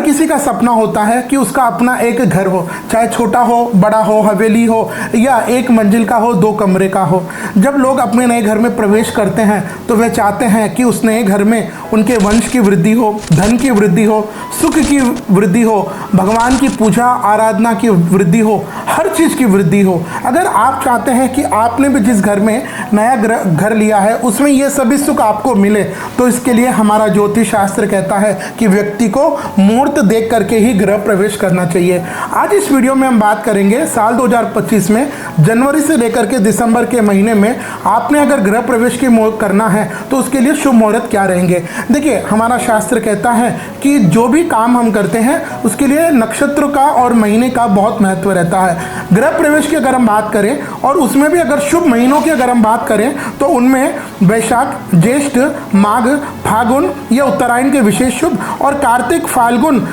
किसी का सपना होता है कि उसका अपना एक घर हो, चाहे छोटा हो, बड़ा हो, हवेली हो या एक मंजिल का हो, 2 कमरे का हो। जब लोग अपने नए घर में प्रवेश करते हैं तो वे चाहते हैं कि उस नए घर में उनके वंश की वृद्धि हो, धन की वृद्धि हो, सुख की वृद्धि हो, भगवान की पूजा आराधना की वृद्धि हो, हर चीज़ की वृद्धि हो। अगर आप चाहते हैं कि आपने भी जिस घर में नया घर लिया है उसमें ये सभी सुख आपको मिले, तो इसके लिए हमारा ज्योतिष शास्त्र कहता है कि व्यक्ति को मुहूर्त देख करके ही गृह प्रवेश करना चाहिए। आज इस वीडियो में हम बात करेंगे साल 2025 में जनवरी से लेकर के दिसंबर के महीने में आपने अगर गृह प्रवेश की करना है तो उसके लिए शुभ मुहूर्त क्या रहेंगे। देखिए, हमारा शास्त्र कहता है कि जो भी काम हम करते हैं उसके लिए नक्षत्र का और महीने का बहुत महत्व रहता है। गृह प्रवेश की अगर हम बात करें और उसमें भी अगर शुभ महीनों की अगर हम बात करें तो उनमें वैशाख, ज्येष्ठ, माघ, फागुन यह उत्तरायण के विशेष शुभ और कार्तिक, फाल्गुन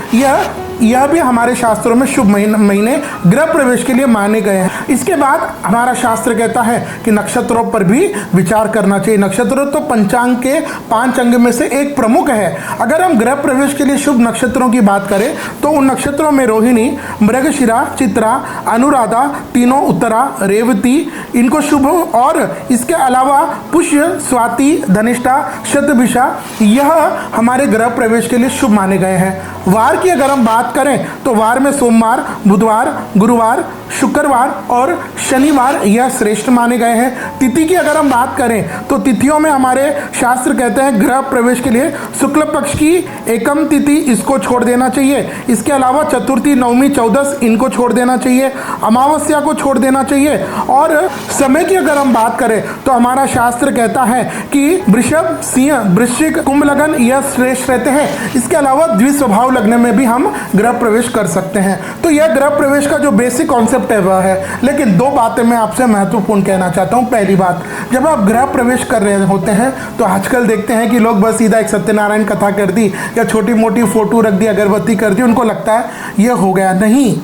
यह भी हमारे शास्त्रों में शुभ महीने गृह प्रवेश के लिए माने गए हैं। इसके बाद हमारा शास्त्र कहता है कि नक्षत्रों पर भी विचार करना चाहिए। नक्षत्र तो पंचांग के 5 अंग में से एक प्रमुख है। अगर हम गृह प्रवेश के लिए शुभ नक्षत्रों की बात करें तो उन नक्षत्रों में रोहिणी, मृगशिरा, चित्रा, अनुराधा, तीनों उत्तरा, रेवती इनको शुभ, और इसके अलावा पुष्य, स्वाति, धनिष्ठा, शतभिषा यह हमारे गृह प्रवेश के लिए शुभ माने गए हैं। वार की अगर हम बात करें तो वार में सोमवार, बुधवार, गुरुवार, शुक्रवार और शनिवार यह श्रेष्ठ माने गए हैं। तिथि की अगर हम बात करें तो तिथियों में हमारे शास्त्र कहते हैं गृह प्रवेश के लिए शुक्ल पक्ष की एकम तिथि इसको छोड़ देना चाहिए। इसके अलावा चतुर्थी, नवमी, चौदस इनको छोड़ देना चाहिए। अमावस्या को छोड़ देना चाहिए। और समय की अगर हम बात करें तो हमारा शास्त्र कहता है कि वृषभ, सिंह, वृश्चिक, कुंभ, लगन यह श्रेष्ठ रहते हैं। इसके अलावा द्विस्वभाव लगने में भी हम गृह प्रवेश कर सकते हैं। तो यह गृह प्रवेश का जो बेसिक कॉन्सेप्ट है वह है। लेकिन 2 बातें मैं आपसे महत्वपूर्ण कहना चाहता हूं। पहली बात, जब आप गृह प्रवेश कर रहे होते हैं तो आजकल देखते हैं कि लोग बस सीधा एक सत्यनारायण कथा कर दी या छोटी मोटी फोटो रख दी, अगरबत्ती कर दी, उनको लगता है यह हो गया। नहीं,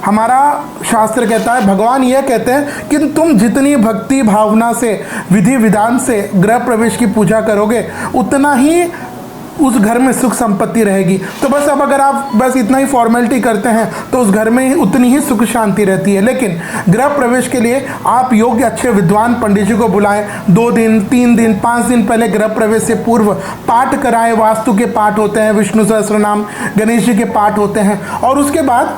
हमारा शास्त्र कहता है, भगवान यह कहते हैं कि तुम जितनी भक्ति भावना से, विधि विधान से गृह प्रवेश की पूजा करोगे उतना ही उस घर में सुख संपत्ति रहेगी। तो बस अब अगर आप बस इतना ही फॉर्मेलिटी करते हैं तो उस घर में उतनी ही सुख शांति रहती है। लेकिन गृह प्रवेश के लिए आप योग्य अच्छे विद्वान पंडित जी को बुलाएं। 2 दिन, 3 दिन, 5 दिन पहले गृह प्रवेश से पूर्व पाठ कराएं। वास्तु के पाठ होते हैं, विष्णु सहस्त्रनाम, गणेश जी के पाठ होते हैं, और उसके बाद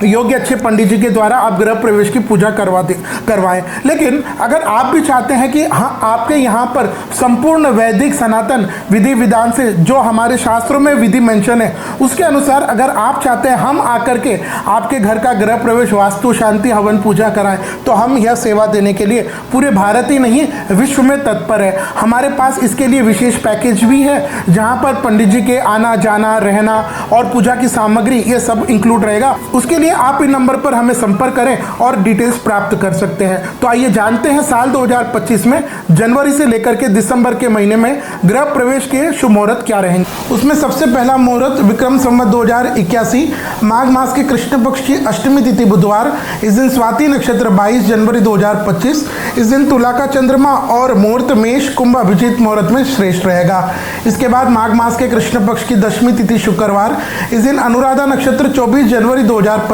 योग्य अच्छे पंडित जी के द्वारा आप गृह प्रवेश की पूजा करवाएं। लेकिन अगर आप भी चाहते हैं कि हाँ, आपके यहाँ पर संपूर्ण वैदिक सनातन विधि विधान से जो हमारे शास्त्रों में विधि मेंशन है उसके अनुसार अगर आप चाहते हैं हम आकर के आपके घर का गृह प्रवेश, वास्तु, शांति, हवन, पूजा कराएं, तो हम यह सेवा देने के लिए पूरे भारत ही नहीं विश्व में तत्पर है। हमारे पास इसके लिए विशेष पैकेज भी है जहाँ पर पंडित जी के आना जाना, रहना और पूजा की सामग्री ये सब इंक्लूड रहेगा। उसके लिए आप इन नंबर पर हमें संपर्क करें और डिटेल्स प्राप्त कर सकते हैं। तो आइए जानते हैं साल 2025 में जनवरी से लेकर के दिसंबर के महीने में गृह प्रवेश के शुभ मुहूर्त क्या रहेंगे। उसमें सबसे पहला मुहूर्त विक्रम संवत 2081 माघ मास के कृष्ण पक्ष की अष्टमी तिथि बुधवार। इस दिन स्वाति नक्षत्र 22 जनवरी 2025। इस दिन तुला का चंद्रमा और मुहूर्त मेष, कुंभ अभिजीत मुहूर्त में श्रेष्ठ रहेगा। इसके बाद माघ मास के कृष्ण पक्ष की दशमी तिथि शुक्रवार। इस दिन अनुराधा नक्षत्र 24 जनवरी 2025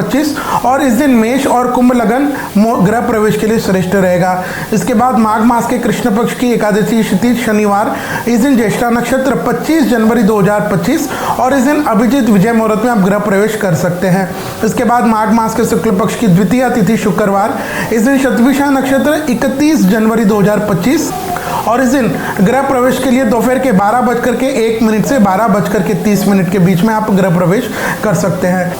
और इस दिन मेष और कुंभ लगन गृह प्रवेश के लिए श्रेष्ठ रहेगा। इसके बाद माघ मास के कृष्ण पक्ष की एकादशी तिथि शनिवार। इस दिन ज्येष्ठा नक्षत्र 25 जनवरी 2025 और इस दिन अभिजीत विजय मुहूर्त में आप गृह प्रवेश कर सकते हैं। इसके बाद माघ मास के शुक्ल पक्ष की द्वितीय तिथि शुक्रवार। इस दिन शतभिषा नक्षत्र 31 जनवरी 2025 और इस दिन गृह प्रवेश के लिए दोपहर के 12:01 से 12:30 के बीच में आप गृह प्रवेश कर सकते हैं।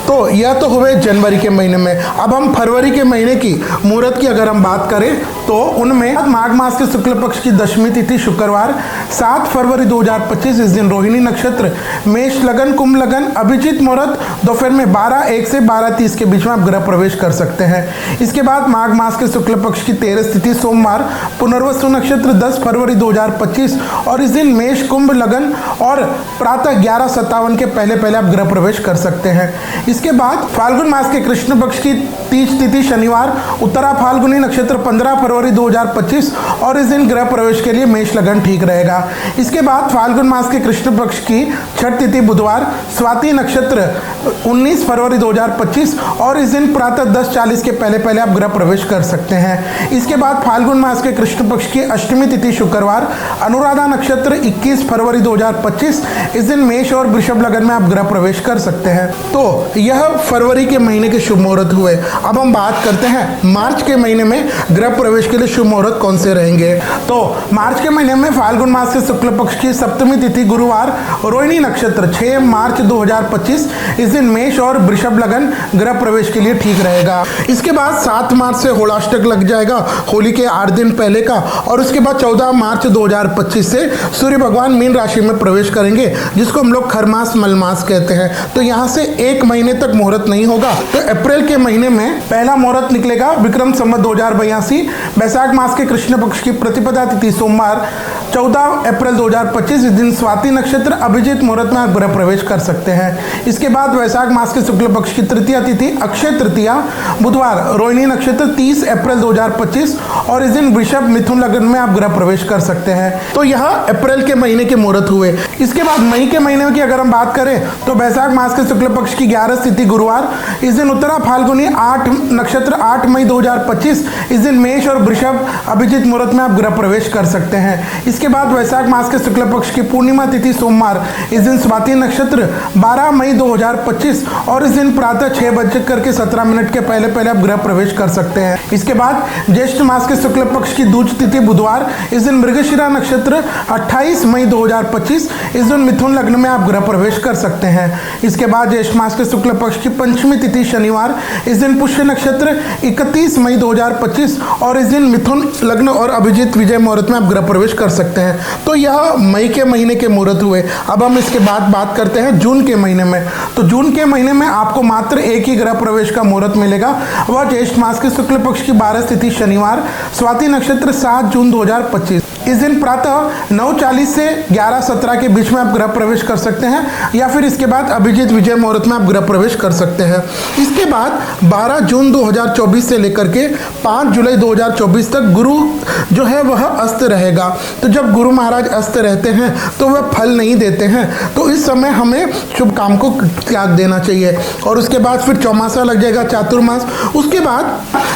तो यह तो हुए जनवरी के महीने में। अब हम फरवरी के महीने की मुहूर्त की अगर हम बात करें तो उनमें माघ मास के शुक्ल पक्ष की दशमी तिथि शुक्रवार 7 फरवरी 2025। इस दिन रोहिणी नक्षत्र, मेष लगन, कुंभ लगन, अभिजीत मुहूर्त दोपहर में 12:01 से 12:30 के बीच में आप गृह प्रवेश कर सकते हैं। इसके बाद माघ मास के शुक्ल पक्ष की 13 तिथि सोमवार, पुनर्वसु नक्षत्र 10 फरवरी 2025 और इस दिन मेष, कुंभ लगन और प्रातः 11:57 के पहले आप गृह प्रवेश कर सकते हैं। इसके बाद फाल्गुन मास के कृष्ण पक्ष की 30 तिथि शनिवार, उत्तरा फाल्गुनी नक्षत्र 15 फरवरी फरवरी 2025 और इस दिन गृह प्रवेश के लिए मेष लगन ठीक रहेगा। इसके बाद फाल्गुन मास के कृष्ण पक्ष की छठ तिथि बुधवार, स्वाति नक्षत्र 19 फरवरी 2025 और इस दिन प्रातः 10:40 के पहले पहले आप गृह प्रवेश कर सकते हैं। इसके बाद फाल्गुन मास के कृष्ण पक्ष की अष्टमी तिथि शुक्रवार, अनुराधा नक्षत्र 21 फरवरी 2025, इस दिन मेष और वृषभ लगन में आप गृह प्रवेश कर सकते हैं। तो यह फरवरी के महीने के शुभ मुहूर्त हुए। अब हम बात करते हैं मार्च के महीने में गृह प्रवेश के लिए शुभ मुहूर्त कौन से रहेंगे। तो मार्च के महीने में फाल्गुन मास के शुक्ल पक्ष की सप्तमी तिथि गुरुवार, रोहिणी नक्षत्र 6 मार्च 2025, इस दिन मेष और वृषभ लगन गृह प्रवेश के लिए ठीक रहेगा। इसके बाद 7 मार्च से होलाष्टक लग जाएगा, होली के 8 दिन पहले का, और उसके बाद 14 मार्च 2025 से सूर्य भगवान मीन राशि में प्रवेश करेंगे, जिसको हम लोग खरमास मलमास कहते हैं। तो यहाँ से 1 महीने तक मुहूर्त नहीं होगा। तो अप्रैल के महीने में पहला मुहूर्त निकलेगा विक्रम संवत 2082, वैशाख मास के कृष्ण पक्ष की प्रतिपदा तिथि सोमवार 14 अप्रैल 2025, इस दिन स्वाति नक्षत्र अभिजीत मुहूर्त में आप गृह प्रवेश कर सकते हैं। इसके बाद वैशाख मास के शुक्ल पक्ष की तृतीया तिथि अक्षय तृतीया बुधवार, रोहिणी नक्षत्र 30 अप्रैल 2025 और इस दिन वृषभ मिथुन लगन में आप गृह प्रवेश कर सकते हैं। तो यह अप्रैल के महीने के मुहूर्त हुए। इसके बाद मई के महीने की अगर हम बात करें तो वैशाख मास के शुक्ल पक्ष की 11 तिथि गुरुवार, इस दिन उत्तरा फाल्गुनी 8 नक्षत्र 8 मई 2025, इस दिन मेष और वृषभ अभिजीत मुहूर्त में आप गृह प्रवेश कर सकते हैं। इसके बाद वैशाख मास के शुक्ल पक्ष की पूर्णिमा तिथि सोमवार, इस दिन स्वाति नक्षत्र 12 मई 2025 और इस दिन प्रातः 6:17 के पहले पहले आप गृह प्रवेश कर सकते हैं। इसके बाद ज्येष्ठ मास के शुक्ल पक्ष की दूज तिथि बुधवार, इस दिन मृगशिरा नक्षत्र 28 मई 2025, इस दिन मिथुन लग्न में आप गृह प्रवेश कर सकते हैं। इसके बाद ज्येष्ठ मास के शुक्ल पक्ष की पंचमी तिथि शनिवार, इस दिन पुष्य नक्षत्र 31 मई 2025 और इस दिन मिथुन लग्न और अभिजीत विजय मुहूर्त में आप गृह प्रवेश कर सकते हैं। तो यह मई के महीने के मुहूर्त हुए। अब हम इसके बाद बात करते हैं जून के महीने में। तो जून के महीने में आपको मात्र एक ही गृह प्रवेश का मुहूर्त मिलेगा, वह ज्येष्ठ मास के शुक्ल पक्ष की 12 तिथि शनिवार, स्वाति नक्षत्र 7 जून 2025, इस दिन प्रातः 9:40 से 11:17 के बीच में आप गृह प्रवेश कर सकते हैं, या फिर इसके बाद अभिजीत विजय मुहूर्त में आप गृह प्रवेश कर सकते हैं। इसके बाद 12 जून 2024 से लेकर के 5 जुलाई 2024 तक गुरु जो है वह अस्त रहेगा। तो जब गुरु महाराज अस्त रहते हैं तो वह फल नहीं देते हैं, तो इस समय हमें शुभ काम को त्याग देना चाहिए। और उसके बाद फिर चौमासा लग जाएगा, चातुर्मास। उसके बाद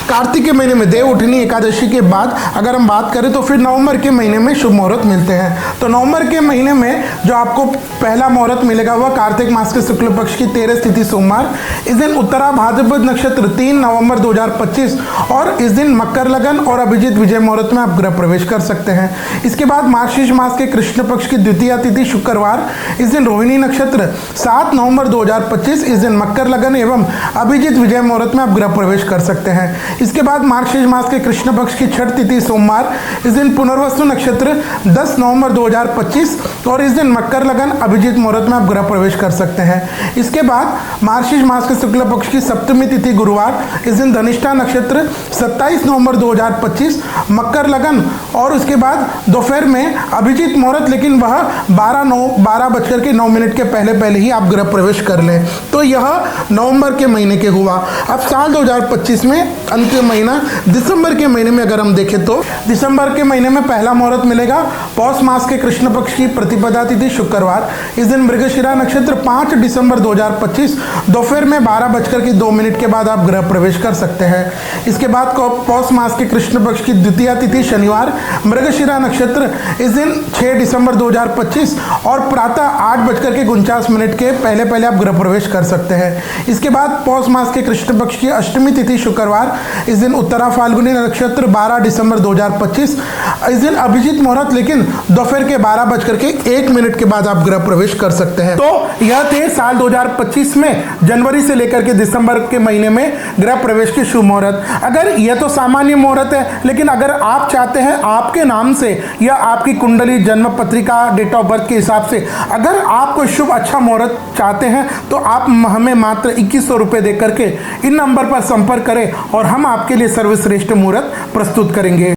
कार्तिक के महीने में देव उठनी एकादशी के बाद अगर हम बात करें तो फिर नवंबर के महीने में शुभ मुहूर्त मिलते हैं। तो नवंबर के महीने में जो आपको पहला मुहूर्त मिलेगा वह कार्तिक मास के शुक्ल पक्ष की 13 तिथि सोमवार, इस दिन उत्तरा भाद्रपद नक्षत्र 3 नवंबर 2025 और इस दिन मकर लगन और अभिजीत विजय मुहूर्त में आप गृह प्रवेश कर सकते हैं। इसके बाद मार्गशीर्ष मास के कृष्ण पक्ष की द्वितीय तिथि शुक्रवार, इस दिन रोहिणी नक्षत्र 7 नवंबर 2025, इस दिन मकर लगन एवं अभिजीत विजय मुहूर्त में आप गृह प्रवेश कर सकते हैं। इसके बाद मार्गशीर्ष मास के कृष्ण पक्ष की छठ तिथि सोमवार, इस दिन पुनर्वसु नक्षत्र 10 नवंबर 2025 और इस दिन मकर लगन अभिजीत मुहूर्त में आप गृह प्रवेश कर सकते हैं। इसके बाद मार्गशीर्ष मास के शुक्ल पक्ष की सप्तमी तिथि गुरुवार, इस दिन धनिष्ठा नक्षत्र 27 नवंबर 2025, मकर लगन और उसके बाद दोपहर में अभिजीत मुहूर्त, लेकिन वह 12:09 के पहले पहले ही आप गृह प्रवेश कर लें। तो यह नवंबर के महीने के हुआ। अब साल 2025 में अंतिम महीना दिसंबर के महीने में अगर हम देखें तो दिसंबर के महीने में पहला मुहूर्त मिलेगा पौष मास के कृष्ण पक्ष की प्रतिपदा तिथि शुक्रवार, इस दिन मृगशिरा नक्षत्र 5 दिसंबर 2025 दोपहर में 12:02 के बाद आप गृह प्रवेश कर सकते हैं। इसके बाद पौष मास के कृष्ण पक्ष की द्वितीय तिथि शनिवार, मृगशिरा नक्षत्र, इस दिन 6 दिसंबर 2025 और प्रातः 8:49 के पहले पहले आप गृह प्रवेश कर सकते हैं। इसके बाद पौष मास के कृष्ण पक्ष की अष्टमी तिथि शुक्रवार, इस दिन उत्तरा फाल्गुनी नक्षत्र 12 दिसंबर 2025, इस दिन अभिजीत मुहूर्त, लेकिन दोपहर के 12:01 के बाद आप गृह प्रवेश कर सकते हैं। तो यह थे साल 2025 में जनवरी से लेकर के दिसंबर के महीने में गृह प्रवेश के शुभ मुहूर्त। अगर यह तो सामान्य मुहूर्त है, लेकिन अगर आप चाहते हैं आपके नाम से या आपकी कुंडली जन्म पत्रिका डेट ऑफ बर्थ के हिसाब से अगर आप कोई शुभ अच्छा मुहूर्त चाहते हैं तो आप हमें मात्र 2100 रुपये दे करके इन नंबर पर संपर्क करें और हम आपके लिए सर्वश्रेष्ठ मुहूर्त प्रस्तुत करेंगे।